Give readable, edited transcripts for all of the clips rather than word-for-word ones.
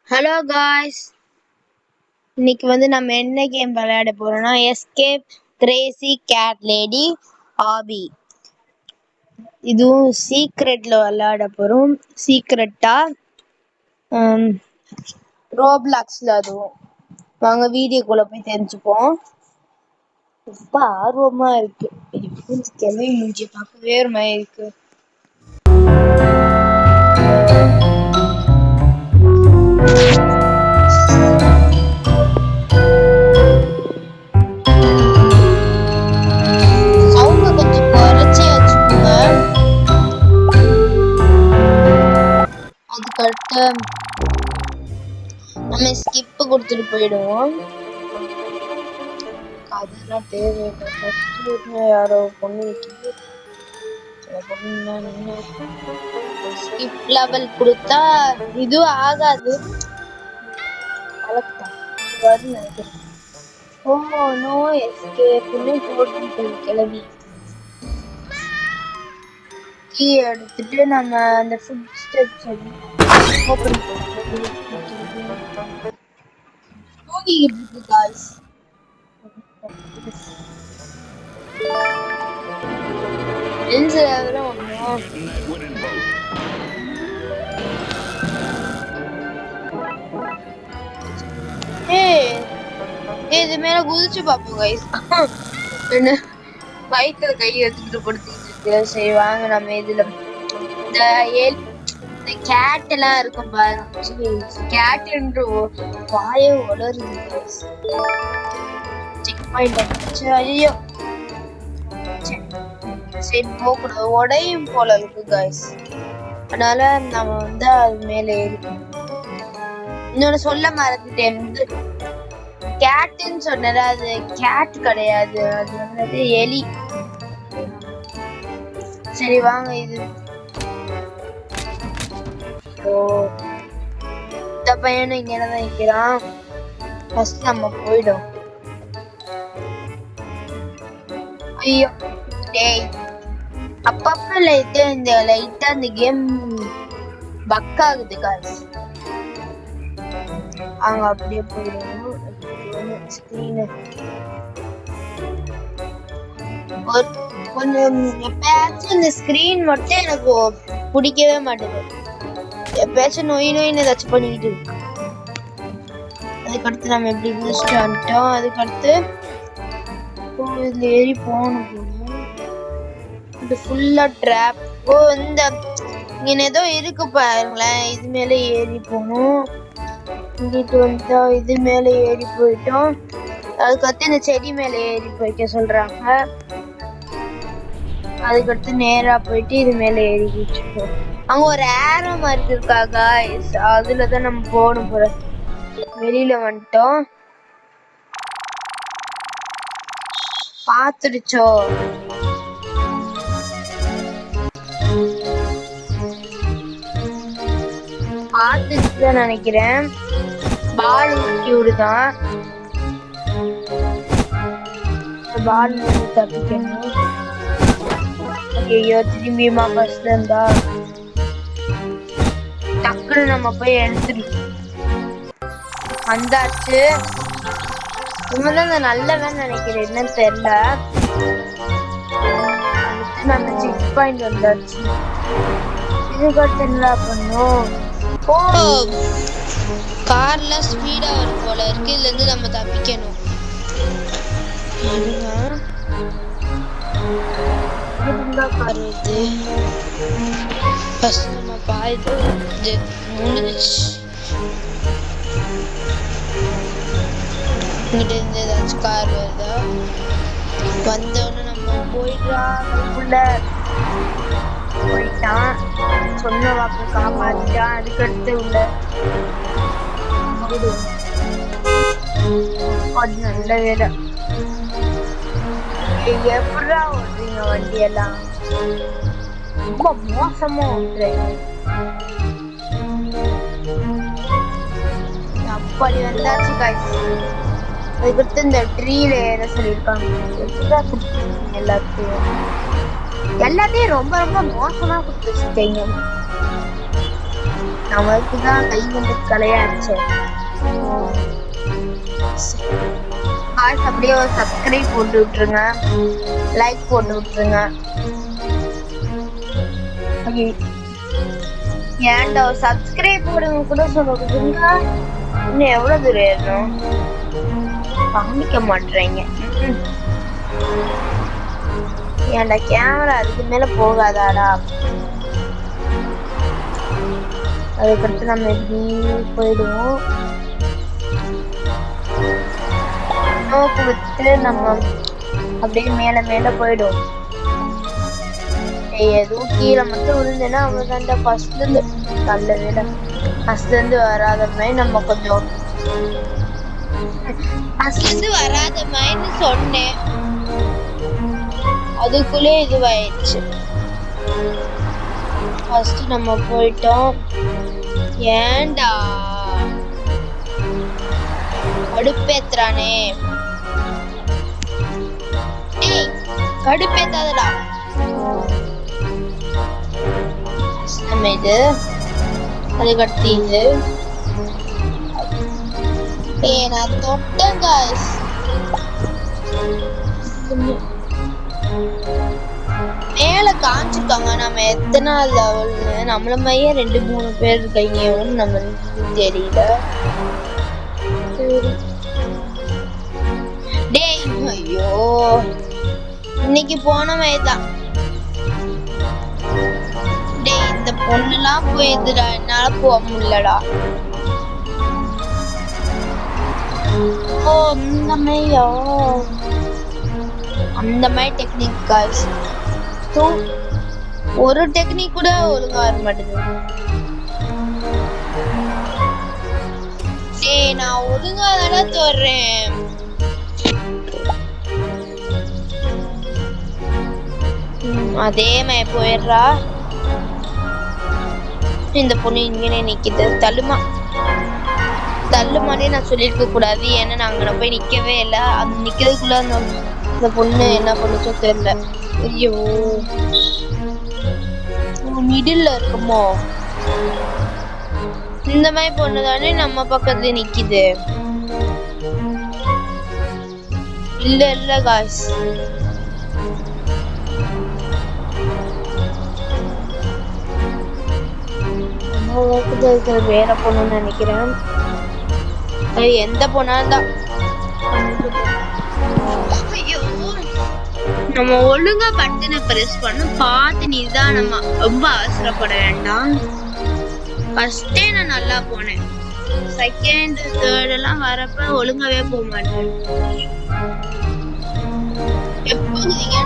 Hello guys, இன்னைக்கு நம்ம என்ன கேம் விளையாட போறோம்னா எஸ்கேப் கிரேசி கேட் லேடி ஆபி. இதுவும் சீக்ரெட்ல விளையாட போறோம். சீக்ரெட்டா ரோப்ளாக்ஸ்ல. அதுவும் வாங்க வீடியோக்குள்ள போய் தெரிஞ்சுப்போம். ரொம்ப ஆர்வமா இருக்கு. கிளம்பி முடிஞ்சு பார்க்கவே ஒரு மாதிரி இருக்கு. அதுக்கடுத்து நம்ம ஸ்கிப் கொடுத்துட்டு போயிடுவோம். அதெல்லாம் தேவையில்லை. யாரோ பொண்ணு ஸ்கிப் லெவல் கொடுத்தா இதுவும் ஆகாது. ஓ நோ எஸ்கேப்னு போட்டு கிளம்பி கீ எடுத்துட்டு நம்ம அந்த ஃபுட் ஸ்டெப்ஸ் ஓபன் தூங்கிட்டு இருக்கு காய்ஸ். இது மேல குதிச்சு பாப்போம் கைஸ். வயிற்றுல கை எடுத்துட்டு படுத்திட்டு இருக்கு. சரி வாங்க நம்ம இதுல இந்த கேட் எல்லாம் இருக்கும் பாருங்க. கேட் என்று வாய உளருது. Check point. ஐயோ சரி போகக்கூடாது, உடையும் போல இருக்கு கைஸ். அதனால நம்ம அது மேல ஏறி. இன்னொன்னு சொல்ல மறந்துட்டேன், கேட்டுன்னு சொன்னது அது கேட் கிடையாது, அது எலி. சரி வாங்க இது. இந்த பையனும் இங்க தான் நிக்கிறான். ஃபர்ஸ்ட் நம்ம போயிடும். ஐயோ டேய், அப்பப்ப லைட்டா இந்த கேம் பக் ஆகுது காய்ஸ். அங்க அப்படியே போயிடும். கொஞ்சம் எப்பயாச்சும் இந்த ஸ்கிரீன் மட்டும் எனக்கு பிடிக்கவே மாட்டேங்குது. எப்பயாச்சும் நோயின்னு ஏதாச்சும் பண்ணிக்கிட்டு இருக்கு. அதுக்கடுத்து நம்ம எப்படி குதிச்சுட்டு வந்துட்டோம். அதுக்கடுத்து இதுல ஏறி போகணும். இது ஃபுல்லா ட்ராப். இந்த இங்க ஏதோ இருக்கு பாருங்களேன். இது மேல ஏறி போகணும். இங்கிட்டு வந்தா இது மேல ஏறி போயிட்டோம். அதுக்கடுத்து இந்த செடி மேல ஏறி போய்க்க சொல்றாங்க. அதுக்கடுத்து நேரா போயிட்டு இது மேல ஏறிக்கிட்டு அங்க ஒரு ஏரோ மார்க் இருக்காங்க. அதுலதான் நம்ம போகணும் போற. வெளியில வந்துட்டோம். பாத்துடுச்சோ பாத்துச்சுதான் நினைக்கிறேன். பால் ஊட்டிவிடுதான். பால் தப்பிக்கணும். ஐயோ திரும்பியுமா ஃபர்ஸ்ட் இருந்தா டக்குன்னு நம்ம போய் எடுத்துட்டு வந்தாச்சு. இவன்தான் நல்லவன் நினைக்கிறேன், என்னன்னு தெரியல. நம்ம செக் பாயிண்ட் வந்தாச்சு. இதுக்கு என்ன பண்ணும்? ஓ கார்ல ஸ்பீடா வரும் போல இருக்கு. இதுல இருந்து நம்ம தப்பிக்கணும். கார் வருது. ஃபர்ஸ்ட் நம்ம பாய்து முடிஞ்சிச்சு. இங்கிட்ட இருந்து ஏதாச்சும் கார் வருதா? வந்தோடனே நம்ம போயிட்டான். சொன்ன வாக்கு காப்பாத்திட்டான். அதுக்கடுத்து உள்ள நல்ல வேலை. எப்படா ஓட்டுறீங்க வண்டி எல்லாம்? ரொம்ப மோசமா ஓட்டுறீங்க. அப்படி வந்தாச்சு காய்ச்சி. அதுக்கடுத்து இந்த ட்ரீல ஏற சொல்லியிருக்காங்க. எல்லாத்தையும் ரொம்ப ரொம்ப மோசமா கொடுத்து வச்சுட்டீங்க. நமக்கு தான் கை வந்து கலையாச்சு. அப்படியே ஒரு சப்ஸ்கிரைப் போட்டு விட்டுருங்க, லைக் போட்டு விட்டுருங்க. ஏன்டா சப்ஸ்கிரைப் போடுங்க கூட சொல்லுங்க. இன்னும் எவ்வளவு தூரம் ஏறணும் காமிக்க மாட்டேறீங்க. ஏன்டா கேமரா அதுக்கு மேல போகாதாடா? அதுக்கடுத்து நம்ம எப்படி போயிடுவோம். நோக்கு விட்டு நம்ம அப்படியே மேல மேல போயிடும். எதுவும் கீழே மட்டும் விழுந்தேன்னா அவன் ஃபர்ஸ்ட்ல இருந்து நல்ல வேலை ஃபர்ஸ்ட்ல இருந்து வராத மாதிரி நம்ம கொஞ்சம் ஃபர்ஸ்ட்ல இருந்து வராத மாதிரி சொன்னேன். அதுக்குள்ளே இதுவாயிடுச்சு. ஃபர்ஸ்ட் நம்ம போயிட்டோம். ஏன்டா கடுப்பேத்துறானே? கடுப்பேத்தாதடா. நம்ம இது அதுக்கடுத்து இது நான் தொட்டேன் காய்ஸ். மேல காமிச்சிருக்காங்க நம்ம எத்தனாவது லெவல்னு. நம்மள மாதிரியே 2-3 பேர் இருக்காங்க. நம்ம தெரியல. டேய் ஐயோ இன்னைக்கு போன மாதிரிதான். டேய் இந்த பொண்ணுலாம் போயிடுடா, என்னால போக முடியலடா. ஓ இந்த மாதிரியா? அந்த மாதிரி டெக்னிக் காய்ஸ். ஒரு டெக்னிக் கூட ஒழுங்கா வர மாட்டேங்குது. டேய் நான் ஒழுங்கா தானே தோறேன். அதே மாதிரி போயிடுறா. இந்த பொண்ணு இங்கே நிக்குது. தள்ளுமானே நான் சொல்லியிருக்க கூடாது. ஏன்னா நான் அங்கே போய் நிக்கவே இல்லை. அது நிக்கிறதுக்குள்ள அந்த பொண்ணு என்ன பண்ணுச்சோ தெரியல. ஐயோ மிடில் இருக்குமோ? இந்த மாதிரி பொண்ணு தானே நம்ம பக்கத்துல நிக்குது. இல்ல காய்ஸ், வேற பொண்ணுன்னு நினைக்கிறேன். எந்த பொண்ணாதான் நம்ம ஒழுங்கா பட்டனை பிரஸ் பண்ண பார்த்து நிதானமா, ரொம்ப அவசரப்பட வேண்டாம். ஃபர்ஸ்டே நான் நல்லா போனேன். செகண்ட் தேர்ட் எல்லாம் வரப்ப ஒழுங்காவே போக மாட்டேன். எப்போ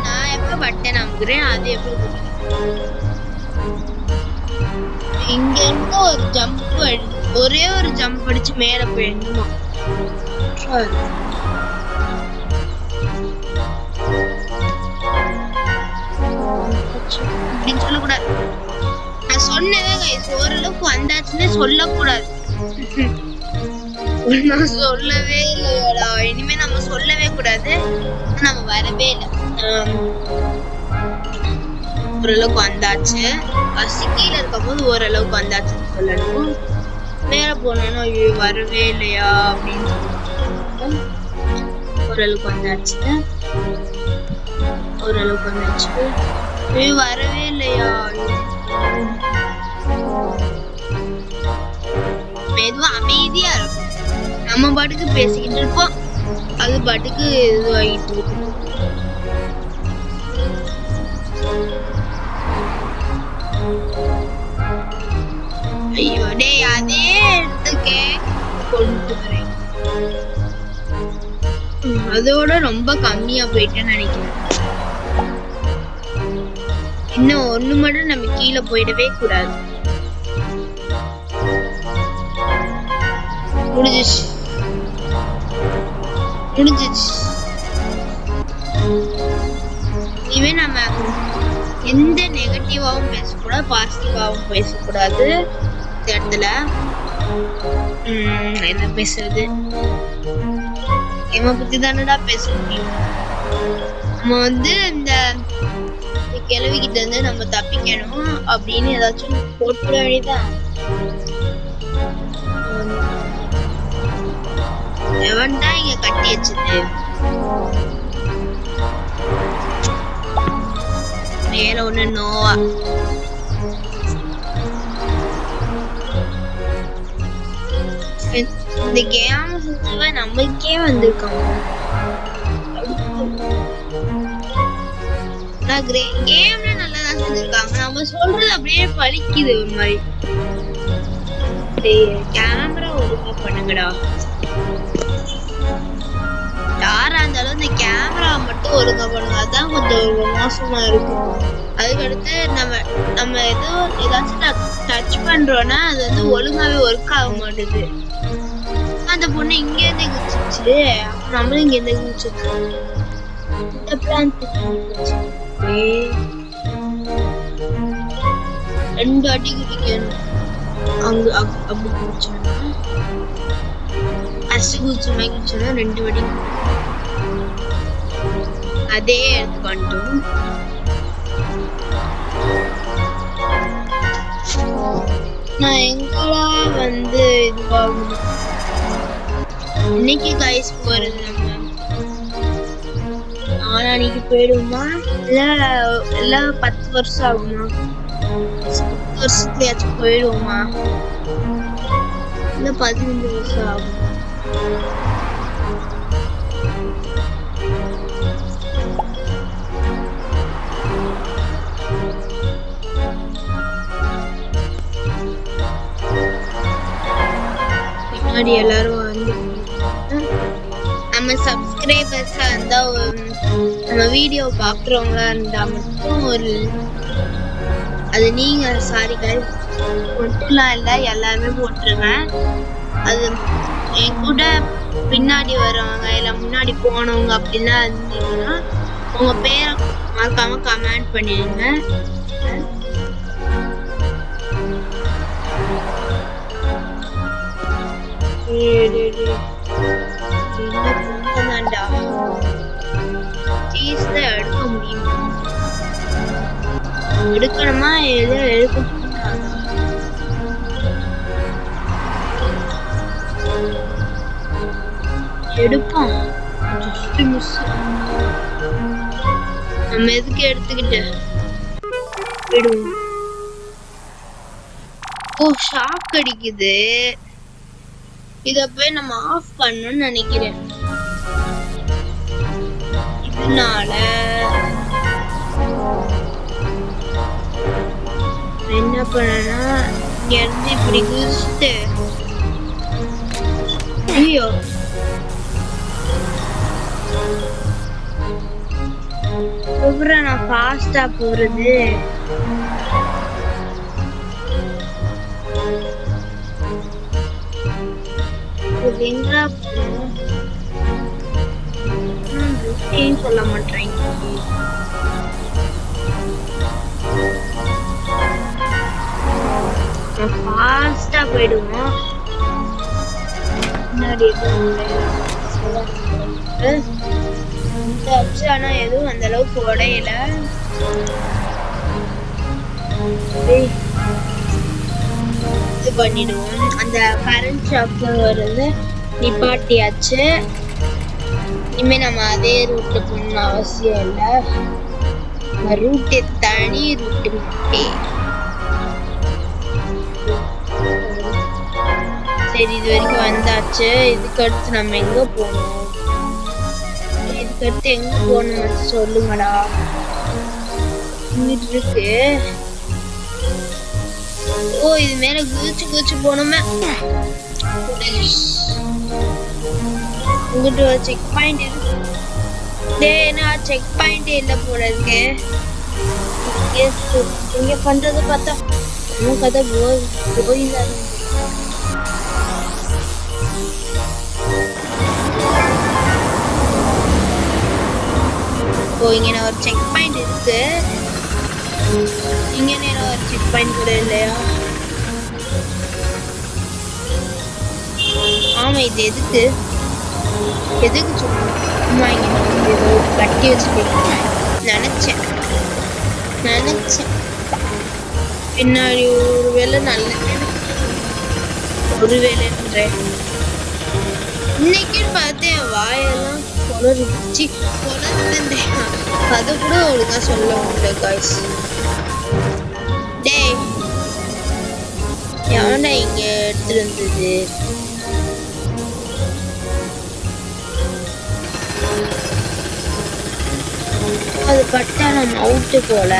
நான் எப்ப பட்டன் அமுக்குறேன் அது எப்போ இங்க இருந்து ஒரு ஜம்ப், ஒரே ஒரு ஜம்ப் அடிச்சு மேல போயிடணுமா? அப்படின்னு சொல்லக்கூடாது. நான் சொன்னேன் ஓரளவுக்கு வந்தாச்சுன்னு சொல்லக்கூடாது. நான் சொல்லவே இல்லையாடா. இனிமே நம்ம சொல்லவே கூடாது. நம்ம வரவே இல்லை. ஓரளவுக்கு வந்தாச்சு. ஃபர்ஸ்ட் கீழே இருக்கும் போது ஓரளவுக்கு வந்தாச்சுன்னு சொல்லணும். மேல போனோம்னா ஐயோ வரவே இல்லையா அப்படின்னு ஓரளவுக்கு வந்தாச்சு. ஓரளவுக்கு வந்தாச்சு. ஐயோ வரவே இல்லையா. மெதுவா அமைதியா இருக்கும். நம்ம பாட்டுக்கு பேசிக்கிட்டு இருப்போம், அது பாட்டுக்கு இதுவாகிட்டு இருக்கும். ஐயோ டேய் அதே இடத்துக்கே கொண்டு வரேன். அதோட ரொம்ப கம்மியா போயிட்டேன்னு நினைக்கிறேன். இன்னும் ஒண்ணு மட்டும் நம்ம கீழே போயிடவே கூடாது. முடிஞ்சிச்சு. இனிமே நம்ம எந்த நெகட்டிவாவும் பேசக்கூடாது, பாசிட்டிவாவும் பேசக்கூடாது. இந்த இடத்துல என்ன பேசுறது? இவன் பத்தி தானடா பேச முடியும். நம்ம இந்த கிழவிக்கிட்ட இருந்து நம்ம தப்பிக்கணும் அப்படின்னு ஏதாச்சும் போட்டு வேண்டியதான். எவன் தான் இங்க கட்டி வச்சது? வேற ஒண்ணு நோவா. இந்த கேம் நம்மளுக்கே வந்திருக்காங்க. கேம்ல நல்லாதான் செஞ்சிருக்காங்க. நம்ம சொல்றது அப்படியே பழிக்குது ஒரு மாதிரி. கேமரா ஒழுங்கா பண்ணுங்கடா. யாரா இருந்தாலும் இந்த கேமரா மட்டும் ஒழுங்கா பண்ணுங்க. அதான் கொஞ்சம் மோசமா இருக்கும். அதுக்கடுத்து நம்ம ஏதாச்சும் டச் பண்றோம்னா அது வந்து ஒழுங்காவே ஒர்க் ஆக மாட்டேது. அந்த பொண்ணு இங்க இருந்து குதிச்சிச்சு, நம்மளும் இங்க இருந்து குதிச்சிருக்கோம். இந்த பிளான் 2 அடி குதிக்கணும். அங்க அப்படி குதிச்சோம்னா குதிச்ச மாதிரி குதிச்சோம்னா 2 அடி. அதே எடுத்து பண்ணிட்டோம். நான் எங்களா வந்து இதுவாகும் இன்னைக்கு கைஸ் போறது நம்ம நாளைக்கு போயிடுவோமா இல்ல 10 வருஷம் ஆகுமா? 10 வருஷத்துலயாச்சும் போயிடுவோமா இல்ல 15 வருஷம் ஆகும்? பின்னாடி எல்லாரும் வந்து நம்ம சப்ஸ்கிரைபர்ஸா இருந்தா நம்ம வீடியோ பாக்குறவங்க இருந்தா மட்டும் அது நீங்க சாரி கைஸ் மட்டும்லாம் இல்ல எல்லாருமே போட்டுருங்க. அது என் கூட பின்னாடி வரவங்க இல்ல முன்னாடி போனவங்க அப்படின்னா இருந்தீங்கன்னா உங்க பேரை மறக்காம கமெண்ட் பண்ணிடுங்க. எடுக்க முடியுமா? எடுக்கணுமா? எடுப்போம். நம்ம எதுக்கு எடுத்துக்கிட்டு விடுவோம். ஓ ஷாக் அடிக்குது. இத போய் நம்ம ஆஃப் பண்ணணும்னு நினைக்கிறேன். இதனால என்ன பண்ணனா இங்க இருந்து இப்படி குதிச்சுட்டு ஐயோ நான் ஃபாஸ்டா போறது. எங்கடா சொல்ல மாட்டேன். ஃபாஸ்டா போயிடுவோம். முன்னாடி ஆனா எதுவும் அந்த அளவுக்கு உடையல. இது பண்ணிடுவோம். அந்த கரண்ட் ஷாக் வருது நிப்பாட்டியாச்சு. இனிமே நம்ம அதே ரூட்ல போகணும்னு அவசியம் இல்லை. ரூட்டு தனி ரூட்டு மட்டும். சரி இது வரைக்கும் வந்தாச்சு. இதுக்கு அடுத்து நம்ம எங்க போகணும்? இதுக்கு அடுத்து எங்க போகணும் சொல்லுங்கடா. இங்கிட்டு இருக்கு. ஓ இது மேல குதிச்சு போனோமே. இங்கிட்டு ஒரு செக் பாயிண்ட் இருக்கு. என்ன செக் பாயிண்ட் இல்ல போல இருக்கு. இங்க பண்றது பார்த்தா கதை கோயிலா. ஓ இங்க ஒரு செக் பாயிண்ட் இருக்கு. இங்க நேரம் ஒரு செக் பாயிண்ட் கூட இல்லையா? ஆமா இது எதுக்கு சும்மா ஏதோ கட்டி வச்சுருக்கீங்க நினைச்சேன். பின்னாடி ஒரு வேலை நல்ல ஒருவேளைன்றேன் இன்னைக்கு பார்த்தேன் வாயெல்லாம் குளறிச்சு குளர்ந்தேன் அது கூட ஒழுங்கா சொல்ல முடியல காய்ஸ் டேய் எவன்டா இங்க எடுத்துட்டு வந்தது அது பட்டா நம்ம அவுட்டு போல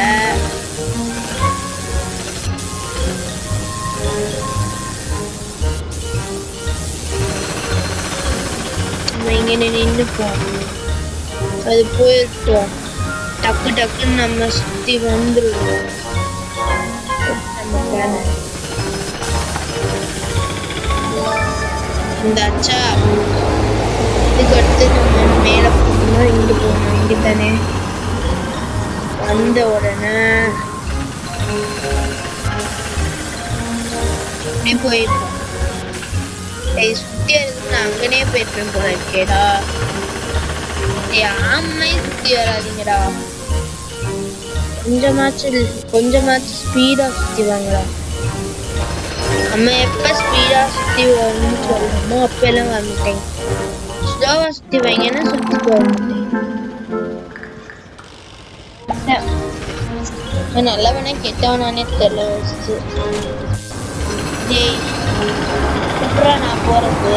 இங்க நின்று போகணும் அது போயிட்டோம் டக்கு டக்குன்னு நம்ம சுத்தி வந்துருவோம் இந்தாச்சா இதுக்கு அடுத்து நம்ம மேல போகணும் இங்க போகணும் இங்க தானே வந்த உடனே இப்படி போயிருக்கோம் சுத்தி இருக்கு நான் அங்கனே போயிருப்பேன் போல இருக்கேடா ஆமை சுத்தி வராதிங்கடா கொஞ்சமாச்சு ஸ்பீடா சுத்தி வாங்கடா நம்ம எப்ப ஸ்பீடா சுத்தி வரணும்னு சொல்லணுமோ அப்ப எல்லாம் வந்துட்டேன் ஸ்லோவா சுத்தி வைங்கன்னா சுத்தி போக நல்லவனே கெட்டவனானே தெரியல வச்சு அப்புறம் நான் போறது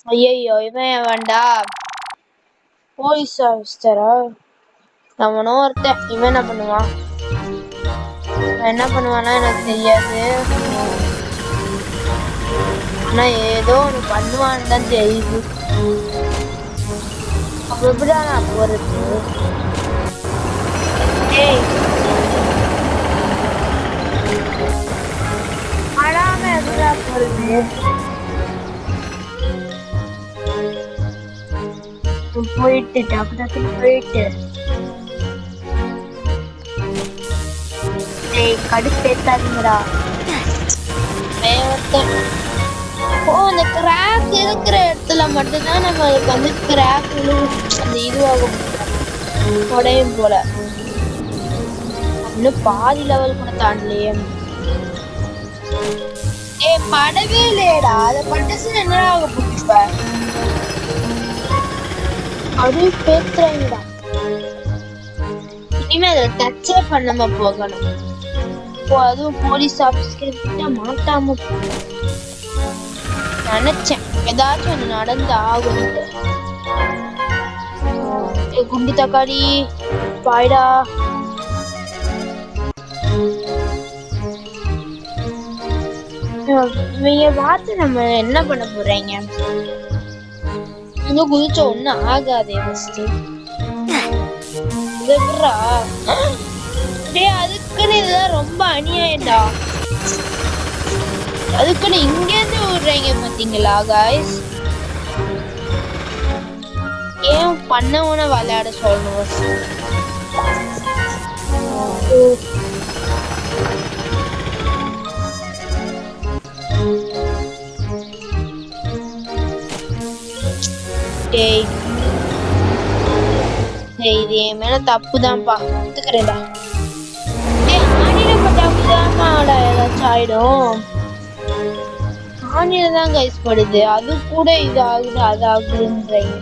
ஐயோ இவன் வேண்டா போலீஸ் ஆஃபீஸரா அவனும் ஒருத்தன் இவன் என்ன பண்ணுவானா எனக்கு தெரியாது ஆனா ஏதோ ஒண்ணு பண்ணுவான்னு தான் தெரியுது அப்ப எப்படிடா நான் போறது அழாம எப்படிடா போறது போயிட்டு டக்கு டக்குன்னு போயிட்டு கடுப்பேத்தாதீங்கடா அந்த கிராக் இருக்கிற இடத்துல மட்டும்தான் நம்மளுக்கு வந்து கிராக் அந்த இதுவாகும் உடையும் போல இன்னும் பாதி லெவல் கூட தாண்டலையே படவே இல்லையடா அதை பட்டுச்சு என்ன ஆக போச்சுப்ப அது பேத்துறீங்கடா இனிமே அதை டச்சே பண்ணாம போகணும் அதுவும் போலீஸ் ஆபீஸ்கிட்ட மாட்டாம நினைச்சேன் ஏதாச்சும் ஒண்ணு நடந்து ஆகும் குண்டு தக்காளி பாய்டா இவங்க பார்த்து நம்ம என்ன பண்ண போறீங்க இன்னும் குதிச்ச ஒண்ணு ஆகாதே ஃபர்ஸ்ட் அதுக்குன்னு இதுதான் ரொம்ப அநியாயம்டா அதுக்குன்னு இங்க இருந்து விடுறீங்க பாத்தீங்களா காய்ஸ் ஏன் பண்ணவன விளையாட சொல்லணும் இது என் மேல தப்புதான்ப்பா ஒத்துக்கிறேன்டா ஏதாச்சும் ஆயிடும் ஆணியில தான் கைஸ் படுது அது கூட இது ஆகுது அது ஆகுதுன்றீங்க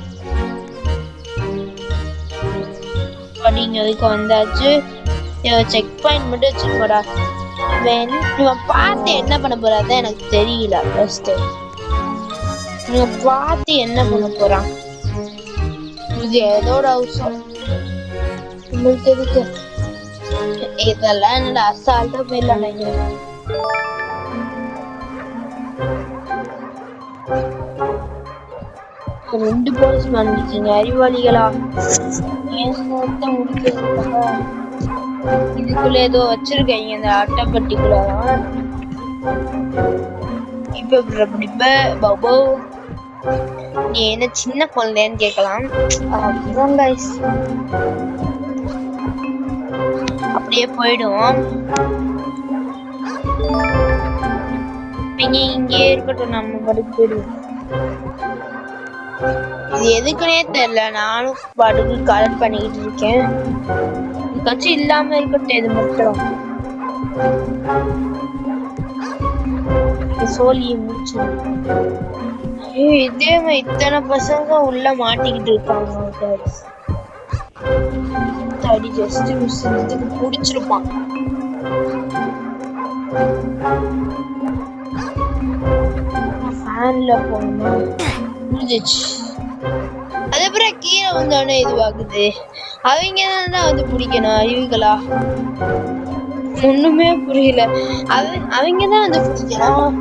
நீங்க அதுக்கு வந்தாச்சு செக் பாயிண்ட் மட்டும் வச்சுக்கோடா இவன் பார்த்து என்ன பண்ண போறாதான் எனக்கு தெரியல ஃபர்ஸ்ட் இவன் பார்த்து என்ன பண்ண போறான் இது ஏதோட அவசரம் உங்களுக்கு எதுக்கு இதெல்லாம் என்னோட அசால்ட்டா போயிடலாம் ரெண்டு போலீஸ் வந்துச்சுங்க அறிவாளிகளா இதுக்குள்ள ஏதோ வச்சிருக்கீங்க இந்த அட்டைப்பட்டிக்குள்ள இப்ப பாபு நீ என்ன சின்ன குழந்தைன்னு கேட்கலாம் அப்படியே போயிடுவோம் இங்கே இருக்கட்டும் நம்ம படுத்து போயிடுவோம் இது எதுக்குன்னே தெரியல நானும் படுக்கு கலர் பண்ணிக்கிட்டு இருக்கேன் யாருக்காச்சும் இல்லாம இருக்கட்டும் இது மட்டும். சோழியை முடிச்சு இதே இத்தனை பசங்க உள்ள மாட்டிக்கிட்டு இருக்காங்க. தடி ஜஸ்ட் மிஸ் இதுக்கு புடிச்சிருப்பான். ஃபேன்ல போனா முடிஞ்சிச்சு. அதுக்கப்புறம் கீழே வந்தோடனே இதுவாகுது. அவங்க தான் வந்து பிடிக்கணும். அறிவுகளா ஒண்ணுமே புரியல. அவங்க தான் வந்து பிடிக்கணும்.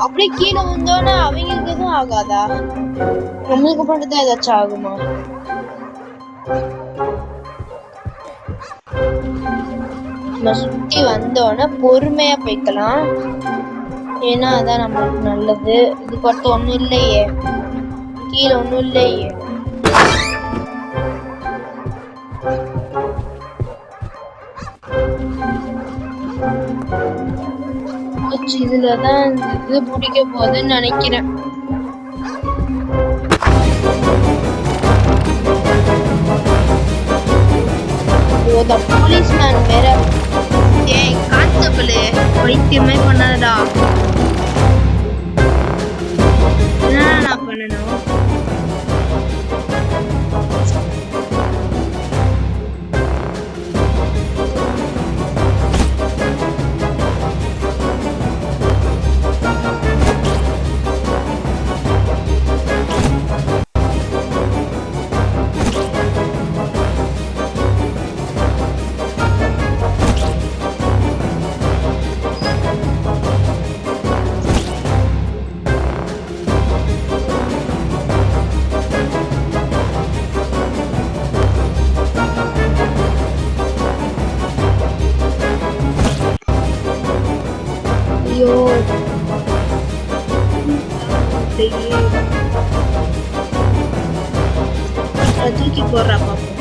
அப்படியே கீழே வந்தோடனே அவங்களுக்கு எதுவும் ஆகாதா? நம்மளுக்கு மட்டும்தான் ஏதாச்சும் ஆகுமா? நம்ம சுத்தி வந்தோடனே பொறுமையா போய்க்கலாம். ஏன்னா அதான் நம்மளுக்கு நல்லது. இதுக்கு அடுத்து ஒண்ணும் இல்லையே, கீழே ஒண்ணும் இல்லையே. இதுலதான் இது பிடிக்க போகுதுன்னு நினைக்கிறேன். போலீஸ்மேன் வேற கான்ஸ்டபிள் வைத்தியமே பண்ணாதடா. என்ன பண்ணணும்? தூக்கி போடுறா பாப்போம்.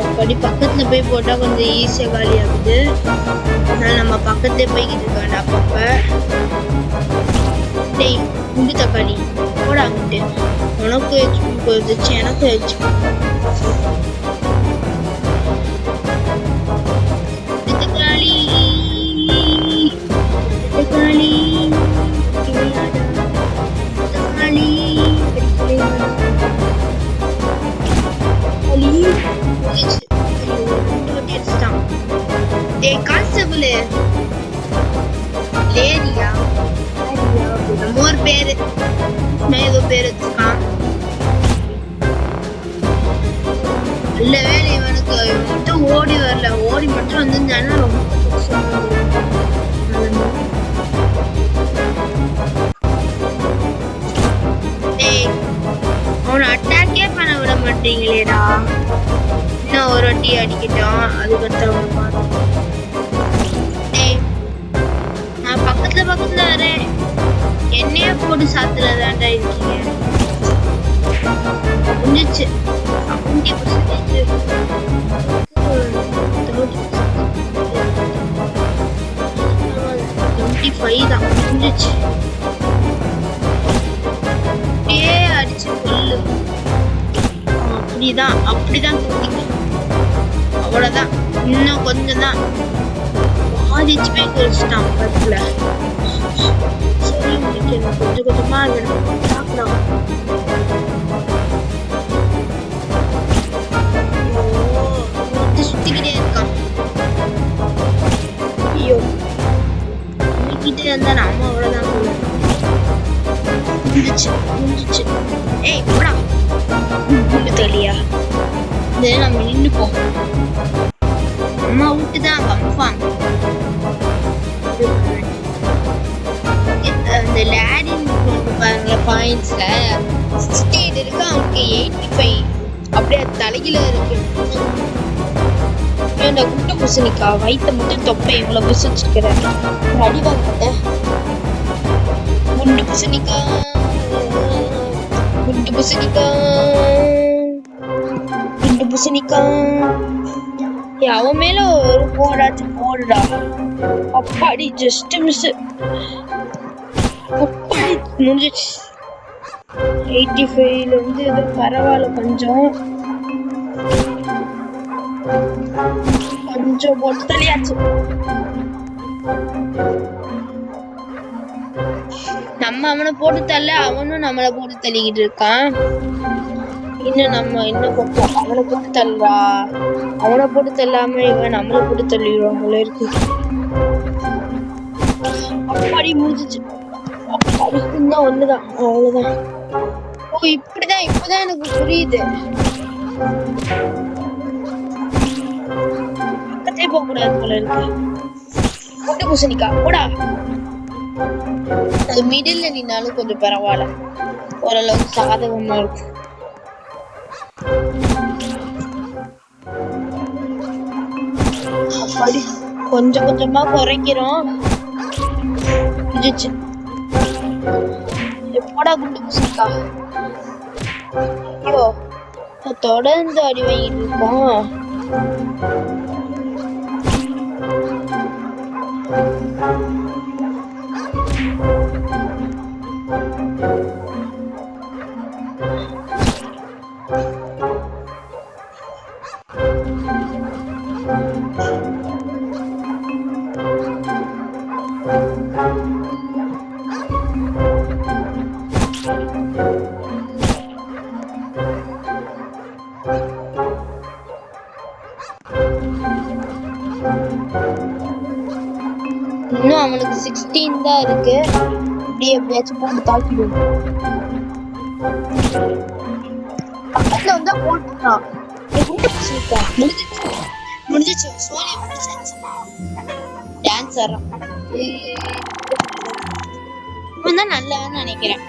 அப்படி பக்கத்துல போய் போட்டா கொஞ்சம் ஈஸியா காலி ஆகுது. அதனால நம்ம பக்கத்துல போய்கிட்டு இருக்கோம். அப்பப்ப டேய் முண்டு தக்காளி போடாங்கிட்டு உனக்கு வச்சு எனக்கு வச்சு தக்காளி தக்காளி கான்ஸ்டபிள் லேடியா நம்ம ஒரு பேரு ஏதோ பேர் வச்சிருக்கான். நல்ல வேலை இவனுக்கு மட்டும் ஓடி வரல. ஓடி மட்டும் வந்திருந்தானா ரொம்ப அவனை அட்டாக்கே பண்ண விட மாட்டீங்களேடா. இன்னும் ஒரு வாட்டி அடிக்கிட்டோம். அதுக்கடுத்து அவனை பார்த்து நான் பக்கத்துல வரேன். என்னைய போட்டு சாத்துறதாண்டா இருக்கீங்க. முடிஞ்சிச்சு 25 தான் முடிஞ்சிச்சு. அப்படியே அடிச்சு கொள்ளு. அப்படிதான் அவ்வளவுதான். இன்னும் கொஞ்சம் தான் பாதிச்சு போய் குளிச்சுட்டான் பத்துல. சரி முடிக்கணும். கொஞ்சம் கொஞ்சமா சாப்பிடலாம். சுத்திக்கிட்டே இருக்கான். ஐயோ கிட்டே இருந்தா நம்ம அவ்வளவுதான். முடிஞ்சிச்சு. ஏய் போடா தலியா. இது நம்ம நின்னுப்போம். அம்மா விட்டுதான் கன்ஃபார்ம். அந்த லேடின் பாருங்க பாயிண்ட்ஸ்ல 68 இருக்கு. அவனுக்கு 85 அப்படியே தலையில இருக்கு. இந்த குண்டு பூசணிக்கா வயிற்ற மட்டும் தொப்பை இவ்வளவு புசிச்சிருக்கிற அடிவாங்க. குண்டு பூசணிக்கா அவன் மேல ஒரு போடாச்சும் போடுடா. அப்பாடி ஜஸ்ட் மிஸ். அப்பாடி முடிஞ்சிச்சு. 85ல இருந்து ஏதோ பரவாயில்ல, கொஞ்சம் கொஞ்சம் போட்டு தள்ளியாச்சு. நம்ம அவனை போட்டு தள்ள, அவனும் நம்மள போட்டு தள்ளிக்கிட்டு இருக்கான். இன்னும் நம்ம இன்னும் கொஞ்சம் அவனை போட்டு தள்ளுறா. அவனை போட்டு தள்ளாம இவன் நம்மள போட்டு தள்ளிடுவான் போல இருக்கு. அப்பாடி முடிஞ்சிச்சு. இன்னும் ஒண்ணுதான், அவ்வளவுதான். ஓ இப்படிதான், இப்பதான் எனக்கு புரியுது. பக்கத்தே போக கூடாது போல இருக்கு. முட்டை பூசணிக்கா போடா. அது மிடில்ல நின்னாலும் கொஞ்சம் பரவாயில்ல, ஓரளவுக்கு சாதகமா இருக்கும். அப்படி கொஞ்சம் கொஞ்சமா குறைக்கிறோம். எப்படா குண்டு பூசணிக்கா? ஐயோ, தொடர்ந்து அடி வாங்கிட்டு இருக்கோம். இன்னும் அவனுக்கு 16 தான் இருக்கு. அப்படியே எப்படியாச்சும் போட்டு தாக்கிடுவோம். பக்கத்துல வந்தா போட்டுறான். முடிஞ்சிச்சு. சோனியா முடிஞ்சாச்சு. டான்ஸ் ஆடுறான். இவன் தான் நல்லவன்னு நினைக்கிறேன்.